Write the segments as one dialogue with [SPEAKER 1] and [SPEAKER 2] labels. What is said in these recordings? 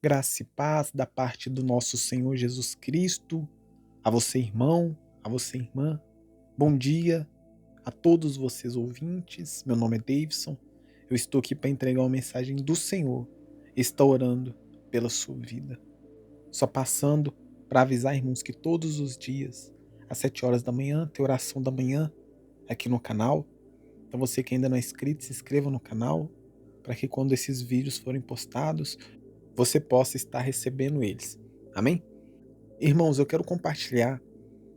[SPEAKER 1] Graça e paz da parte do nosso Senhor Jesus Cristo, a você, irmão, a você, irmã. Bom dia a todos vocês ouvintes. Meu nome é Davidson. Eu estou aqui para entregar uma mensagem do Senhor. Estou orando pela sua vida. Só passando para avisar, irmãos, que todos os dias, às 7 horas da manhã, tem oração da manhã aqui no canal. Então você que ainda não é inscrito, se inscreva no canal para que quando esses vídeos forem postados, você possa estar recebendo eles. Amém? Irmãos, eu quero compartilhar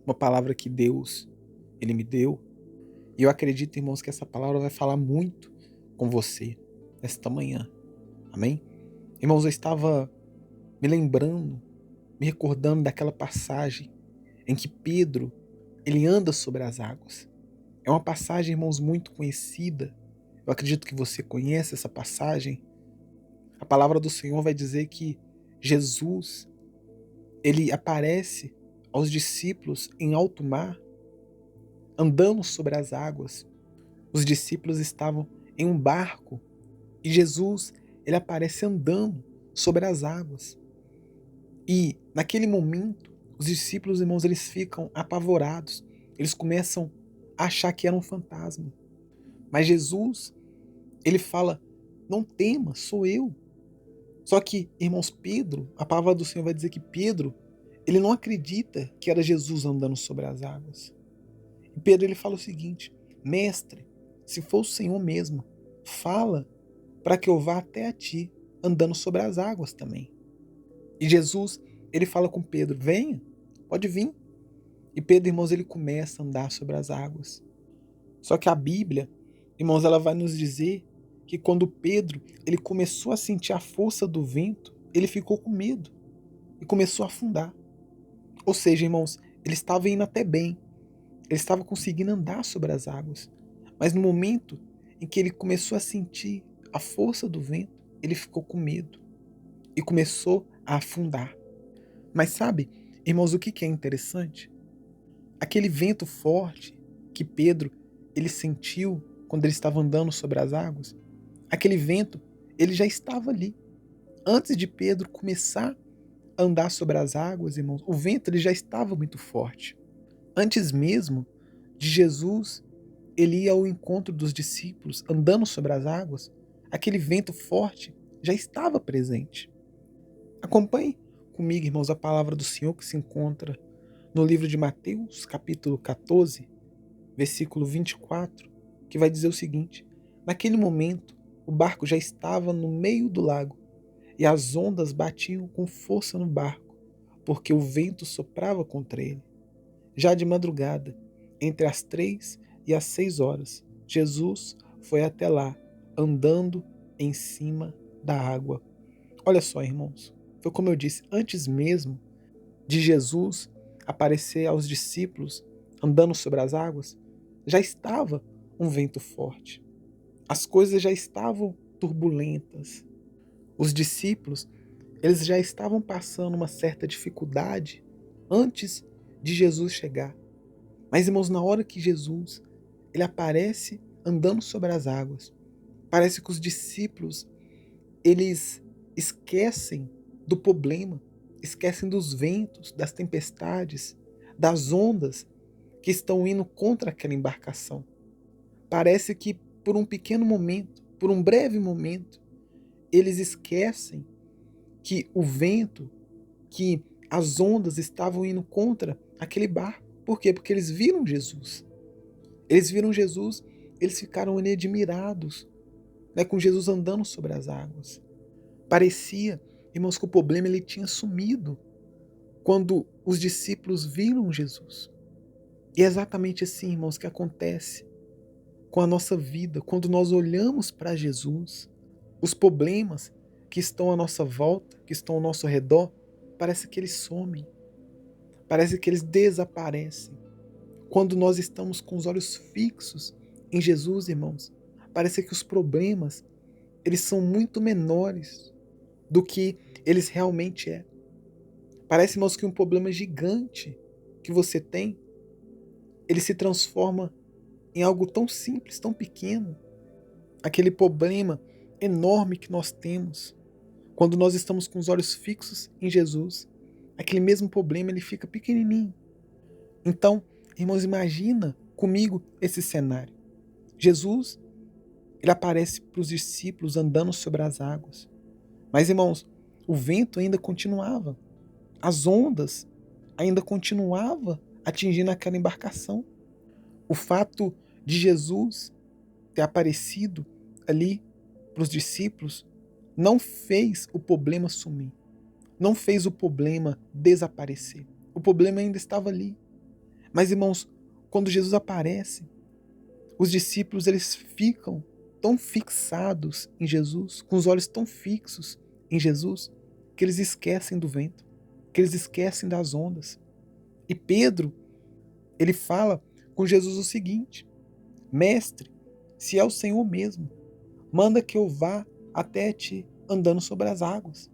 [SPEAKER 1] uma palavra que Deus, Ele me deu. E eu acredito, irmãos, que essa palavra vai falar muito com você nesta manhã. Amém? Irmãos, eu estava me lembrando, me recordando daquela passagem em que Pedro, ele anda sobre as águas. É uma passagem, irmãos, muito conhecida. Eu acredito que você conhece essa passagem. A palavra do Senhor vai dizer que Jesus, ele aparece aos discípulos em alto mar, andando sobre as águas. Os discípulos estavam em um barco e Jesus, ele aparece andando sobre as águas. E naquele momento, os discípulos, irmãos, eles ficam apavorados. Eles começam a achar que era um fantasma. Mas Jesus, ele fala: "Não tema, sou eu". Só que, irmãos, Pedro, a palavra do Senhor vai dizer que Pedro, ele não acredita que era Jesus andando sobre as águas. E Pedro, ele fala o seguinte: "Mestre, se for o Senhor mesmo, fala para que eu vá até a ti, andando sobre as águas também". E Jesus, ele fala com Pedro: "Venha, pode vir". E Pedro, irmãos, ele começa a andar sobre as águas. Só que a Bíblia, irmãos, ela vai nos dizer que quando Pedro, ele começou a sentir a força do vento, ele ficou com medo e começou a afundar. Ou seja, irmãos, ele estava indo até bem, ele estava conseguindo andar sobre as águas. Mas no momento em que ele começou a sentir a força do vento, ele ficou com medo e começou a afundar. Mas sabe, irmãos, o que é interessante? Aquele vento forte que Pedro ele sentiu quando ele estava andando sobre as águas, aquele vento, ele já estava ali. Antes de Pedro começar a andar sobre as águas, irmãos, o vento ele já estava muito forte. Antes mesmo de Jesus ele ia ao encontro dos discípulos andando sobre as águas, aquele vento forte já estava presente. Acompanhe comigo, irmãos, a palavra do Senhor que se encontra no livro de Mateus, capítulo 14, versículo 24, que vai dizer o seguinte: naquele momento, o barco já estava no meio do lago e as ondas batiam com força no barco, porque o vento soprava contra ele. Já de madrugada, entre as 3 e as 6 horas, Jesus foi até lá, andando em cima da água. Olha só, irmãos, foi como eu disse, antes mesmo de Jesus aparecer aos discípulos andando sobre as águas, já estava um vento forte. As coisas já estavam turbulentas. Os discípulos, eles já estavam passando uma certa dificuldade antes de Jesus chegar. Mas, irmãos, na hora que Jesus ele aparece andando sobre as águas, parece que os discípulos eles esquecem do problema, esquecem dos ventos, das tempestades, das ondas que estão indo contra aquela embarcação. Parece que por um pequeno momento, por um breve momento, eles esquecem que o vento, que as ondas estavam indo contra aquele barco. Por quê? Porque eles viram Jesus. Eles viram Jesus, eles ficaram ali admirados, né, com Jesus andando sobre as águas. Parecia, irmãos, que o problema ele tinha sumido quando os discípulos viram Jesus. E é exatamente assim, irmãos, que acontece com a nossa vida. Quando nós olhamos para Jesus, os problemas que estão à nossa volta, que estão ao nosso redor, parece que eles somem, parece que eles desaparecem. Quando nós estamos com os olhos fixos em Jesus, irmãos, parece que os problemas eles são muito menores do que eles realmente é. Parece, irmãos, que um problema gigante que você tem, ele se transforma em algo tão simples, tão pequeno. Aquele problema enorme que nós temos, Quando nós estamos com os olhos fixos em Jesus, aquele mesmo problema ele fica pequenininho. Então, irmãos, imagina comigo esse cenário. Jesus, ele aparece para os discípulos andando sobre as águas. Mas, irmãos, o vento ainda continuava. As ondas ainda continuavam atingindo aquela embarcação. O fato de Jesus ter aparecido ali para os discípulos não fez o problema sumir. Não fez o problema desaparecer. O problema ainda estava ali. Mas, irmãos, quando Jesus aparece, os discípulos eles ficam tão fixados em Jesus, com os olhos tão fixos em Jesus, que eles esquecem do vento, que eles esquecem das ondas. E Pedro, ele fala com Jesus o seguinte: Mestre, se é o Senhor mesmo, manda que eu vá até ti andando sobre as águas.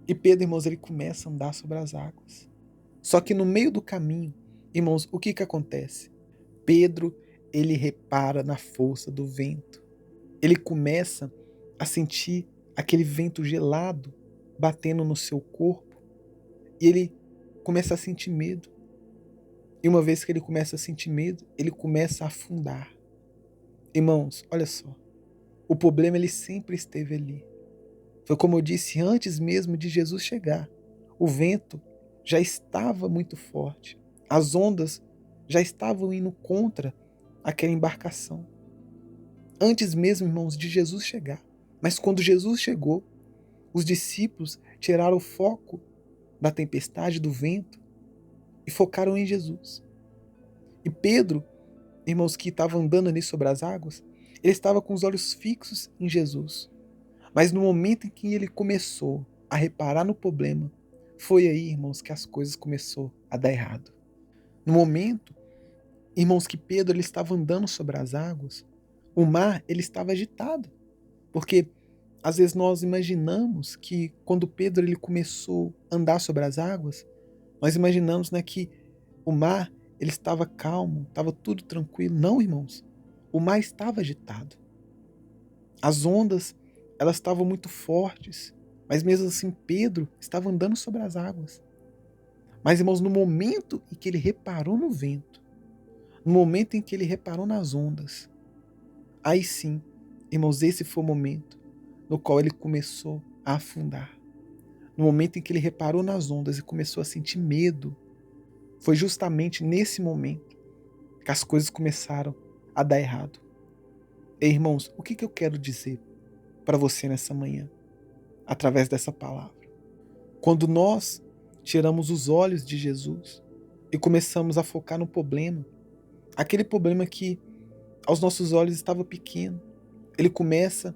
[SPEAKER 1] E Pedro, irmãos, ele começa a andar sobre as águas. Só que no meio do caminho, irmãos, o que acontece? Pedro, ele repara na força do vento. Ele começa a sentir aquele vento gelado batendo no seu corpo. E ele começa a sentir medo. E uma vez que ele começa a sentir medo, ele começa a afundar. Irmãos, olha só. O problema ele sempre esteve ali. Foi como eu disse antes mesmo de Jesus chegar. O vento já estava muito forte. As ondas já estavam indo contra aquela embarcação. Antes mesmo, irmãos, de Jesus chegar. Mas quando Jesus chegou, os discípulos tiraram o foco da tempestade, do vento, e focaram em Jesus. E Pedro, irmãos, que estava andando ali sobre as águas, ele estava com os olhos fixos em Jesus. Mas no momento em que ele começou a reparar no problema, foi aí, irmãos, que as coisas começaram a dar errado. No momento, irmãos, que Pedro ele estava andando sobre as águas, o mar ele estava agitado. Porque às vezes nós imaginamos que quando Pedro ele começou a andar sobre as águas, nós imaginamos, né, que o mar ele estava calmo, estava tudo tranquilo. Não, irmãos. O mar estava agitado. As ondas elas estavam muito fortes, mas mesmo assim Pedro estava andando sobre as águas. Mas, irmãos, no momento em que ele reparou no vento, no momento em que ele reparou nas ondas, aí sim, irmãos, esse foi o momento no qual ele começou a afundar. No momento em que ele reparou nas ondas e começou a sentir medo, foi justamente nesse momento que as coisas começaram a dar errado. E, irmãos, o que eu quero dizer para você nessa manhã, através dessa palavra? Quando nós tiramos os olhos de Jesus e começamos a focar no problema, aquele problema que aos nossos olhos estava pequeno, ele começa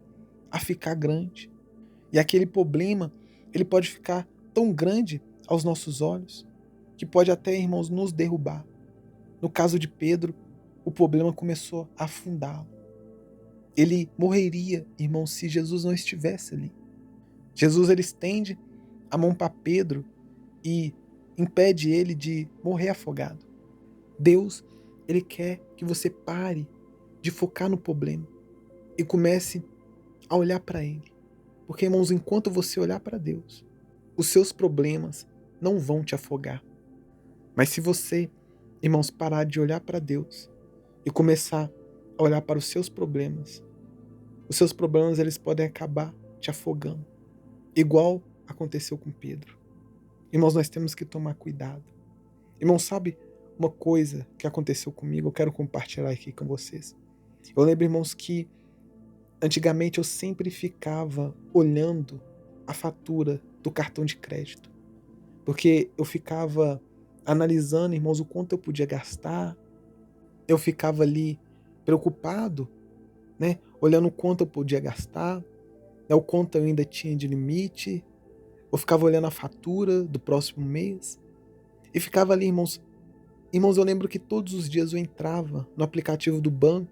[SPEAKER 1] a ficar grande. E aquele problema, ele pode ficar tão grande aos nossos olhos, que pode até, irmãos, nos derrubar. No caso de Pedro, o problema começou a afundá-lo. Ele morreria, irmãos, se Jesus não estivesse ali. Jesus, ele estende a mão para Pedro e impede ele de morrer afogado. Deus, ele quer que você pare de focar no problema e comece a olhar para ele. Porque, irmãos, enquanto você olhar para Deus, os seus problemas não vão te afogar. Mas se você, irmãos, parar de olhar para Deus e começar a olhar para os seus problemas eles podem acabar te afogando. Igual aconteceu com Pedro. Irmãos, nós temos que tomar cuidado. Irmãos, sabe uma coisa que aconteceu comigo? Eu quero compartilhar aqui com vocês. Eu lembro, irmãos, que antigamente eu sempre ficava olhando a fatura do cartão de crédito. Porque eu ficava analisando, irmãos, o quanto eu podia gastar. Eu ficava ali preocupado, né? Olhando o quanto eu podia gastar, né? O quanto eu ainda tinha de limite. Eu ficava olhando a fatura do próximo mês. E ficava ali, irmãos. Irmãos, eu lembro que todos os dias eu entrava no aplicativo do banco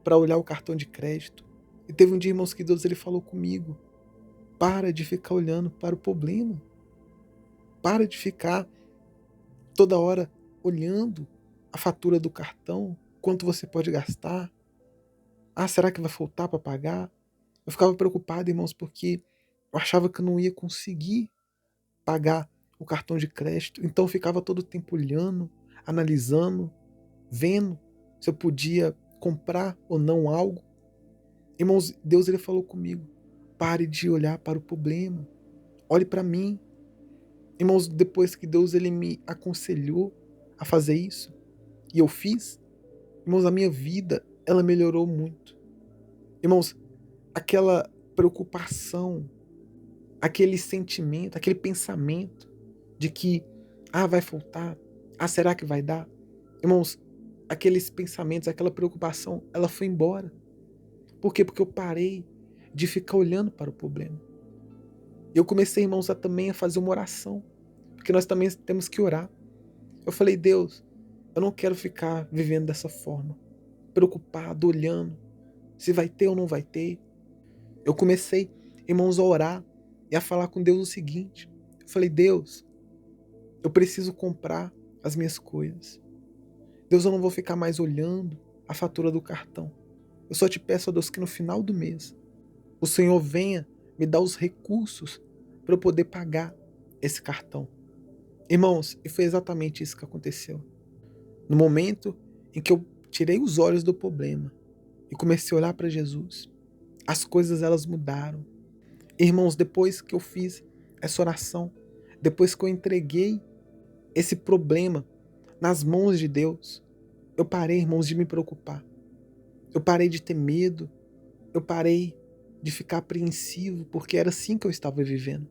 [SPEAKER 1] para olhar o cartão de crédito. E teve um dia, irmãos, que Deus ele falou comigo: para de ficar olhando para o problema. Para de ficar toda hora olhando a fatura do cartão, quanto você pode gastar. Ah, será que vai faltar para pagar? Eu ficava preocupado, irmãos, porque Eu achava que eu não ia conseguir pagar o cartão de crédito. Então eu ficava todo o tempo olhando, analisando, vendo se eu podia comprar ou não algo. Irmãos, Deus ele falou comigo: pare de olhar para o problema, olhe para mim. Irmãos, depois que Deus ele me aconselhou a fazer isso, e eu fiz, irmãos, a minha vida ela melhorou muito. Irmãos, aquela preocupação, aquele sentimento, aquele pensamento de que vai faltar, será que vai dar? Irmãos, aqueles pensamentos, aquela preocupação, ela foi embora. Por quê? Porque eu parei de ficar olhando para o problema. Eu comecei, irmãos, também a fazer uma oração, porque nós também temos que orar. Eu falei: Deus, eu não quero ficar vivendo dessa forma, preocupado, olhando se vai ter ou não vai ter. Eu comecei, irmãos, a orar e a falar com Deus o seguinte: eu falei: Deus, eu preciso comprar as minhas coisas. Deus, eu não vou ficar mais olhando a fatura do cartão. Eu só te peço, ó Deus, que no final do mês o Senhor venha me dar os recursos para eu poder pagar esse cartão. Irmãos, e foi exatamente isso que aconteceu. No momento em que eu tirei os olhos do problema e comecei a olhar para Jesus, as coisas elas mudaram. Irmãos, depois que eu fiz essa oração, depois que eu entreguei esse problema nas mãos de Deus, eu parei, irmãos, de me preocupar. Eu parei de ter medo. Eu parei de ficar apreensivo, porque era assim que eu estava vivendo.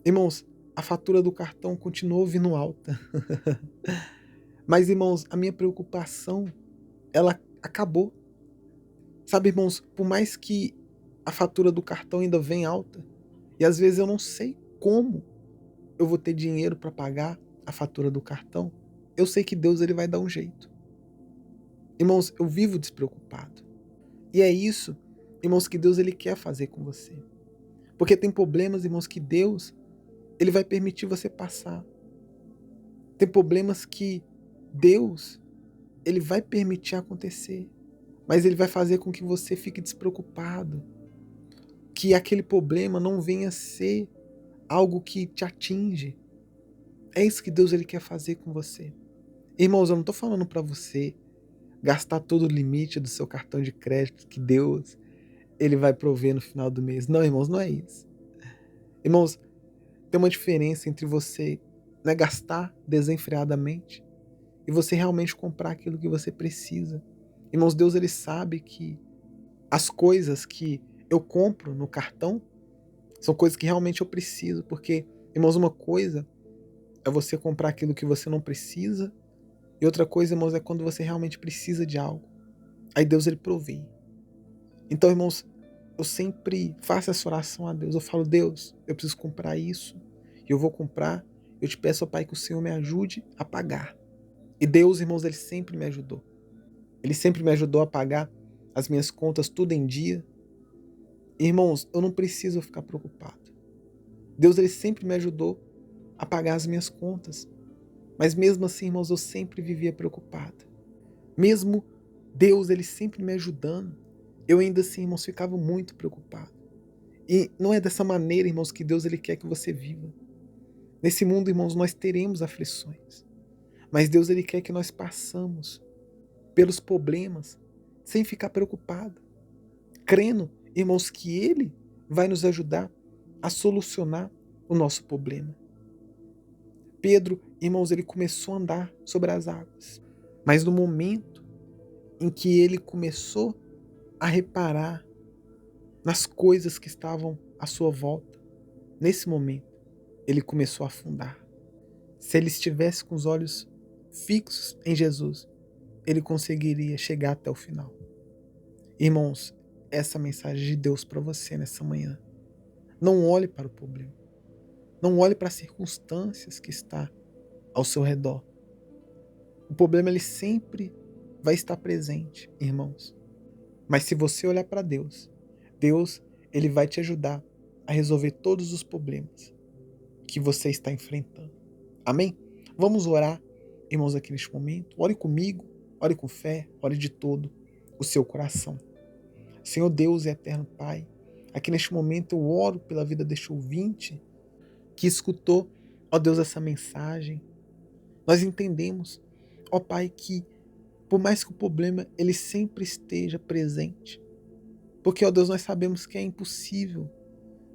[SPEAKER 1] Irmãos, a fatura do cartão continuou vindo alta. Mas, irmãos, a minha preocupação, ela acabou. Sabe, irmãos, por mais que a fatura do cartão ainda vem alta, e às vezes eu não sei como eu vou ter dinheiro para pagar a fatura do cartão, eu sei que Deus ele vai dar um jeito. Irmãos, eu vivo despreocupado. E é isso, irmãos, que Deus ele quer fazer com você. Porque tem problemas, irmãos, que Deus ele vai permitir você passar. Tem problemas que Deus ele vai permitir acontecer, mas ele vai fazer com que você fique despreocupado, que aquele problema não venha a ser algo que te atinge. É isso que Deus ele quer fazer com você. Irmãos, eu não estou falando para você gastar todo o limite do seu cartão de crédito que Deus ele vai prover no final do mês. Não, irmãos, não é isso. Irmãos, tem uma diferença entre você, né, gastar desenfreadamente e você realmente comprar aquilo que você precisa. Irmãos, Deus ele sabe que as coisas que eu compro no cartão são coisas que realmente eu preciso, porque, irmãos, uma coisa é você comprar aquilo que você não precisa, e outra coisa, irmãos, é quando você realmente precisa de algo. Aí Deus ele provê. Então, irmãos, eu sempre faço essa oração a Deus. Eu falo: Deus, eu preciso comprar isso, e eu vou comprar. Eu te peço, ó Pai, que o Senhor me ajude a pagar. E Deus, irmãos, ele sempre me ajudou. Ele sempre me ajudou a pagar as minhas contas tudo em dia. Irmãos, eu não preciso ficar preocupado. Deus ele sempre me ajudou a pagar as minhas contas. Mas mesmo assim, irmãos, eu sempre vivia preocupado. Mesmo Deus ele sempre me ajudando, eu ainda assim, irmãos, ficava muito preocupado. E não é dessa maneira, irmãos, que Deus ele quer que você viva. Nesse mundo, irmãos, nós teremos aflições. Mas Deus ele quer que nós passamos pelos problemas sem ficar preocupado, crendo, irmãos, que ele vai nos ajudar a solucionar o nosso problema. Pedro, irmãos, ele começou a andar sobre as águas. Mas no momento em que ele começou a reparar nas coisas que estavam à sua volta, nesse momento, ele começou a afundar. Se ele estivesse com os olhos fixos em Jesus, ele conseguiria chegar até o final. Irmãos, essa mensagem de Deus para você nessa manhã. Não olhe para o problema. Não olhe para as circunstâncias que está ao seu redor. O problema ele sempre vai estar presente, irmãos. Mas se você olhar para Deus, Deus ele vai te ajudar a resolver todos os problemas que você está enfrentando. Amém? Vamos orar, irmãos, aqui neste momento. Ore comigo, ore com fé, ore de todo o seu coração. Senhor Deus e eterno Pai, Aqui neste momento eu oro pela vida deste ouvinte que escutou, ó Deus, essa mensagem. Nós entendemos, ó Pai, que por mais que o problema ele sempre esteja presente, porque, ó Deus, nós sabemos que é impossível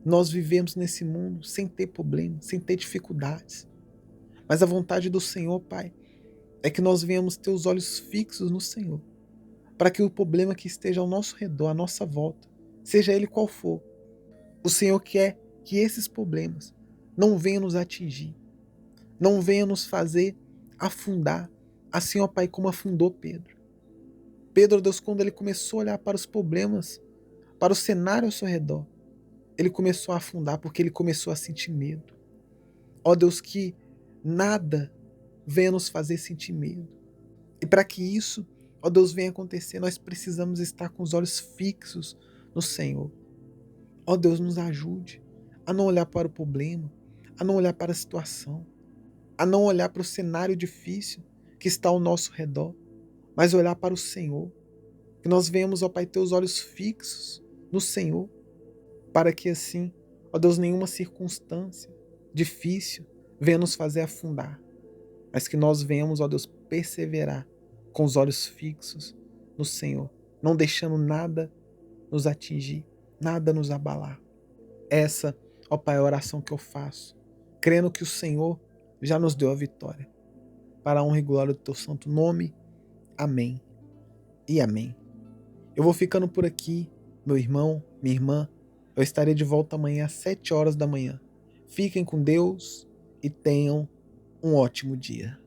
[SPEAKER 1] nós vivemos nesse mundo sem ter problemas, sem ter dificuldades. Mas a vontade do Senhor, Pai, é que nós venhamos ter os olhos fixos no Senhor, para que o problema que esteja ao nosso redor, à nossa volta, seja ele qual for, o Senhor quer que esses problemas não venham nos atingir, não venham nos fazer afundar, assim, ó Pai, como afundou Pedro. Pedro, ó Deus, quando ele começou a olhar para os problemas, para o cenário ao seu redor, ele começou a afundar porque ele começou a sentir medo. Ó Deus, que nada venha nos fazer sentir medo. E para que isso, ó Deus, venha acontecer, nós precisamos estar com os olhos fixos no Senhor. Ó Deus, nos ajude a não olhar para o problema, a não olhar para a situação, a não olhar para o cenário difícil que está ao nosso redor, mas olhar para o Senhor. Que nós venhamos, ó Pai, ter os olhos fixos no Senhor, para que assim, ó Deus, nenhuma circunstância difícil venha nos fazer afundar, mas que nós venhamos, ó Deus, perseverar com os olhos fixos no Senhor, não deixando nada nos atingir, nada nos abalar. Essa, ó Pai, é a oração que eu faço, crendo que o Senhor já nos deu a vitória. Para a honra e glória do teu santo nome. Amém e amém. Eu vou ficando por aqui, meu irmão, minha irmã. Eu estarei de volta amanhã às 7 horas da manhã. Fiquem com Deus e tenham um ótimo dia.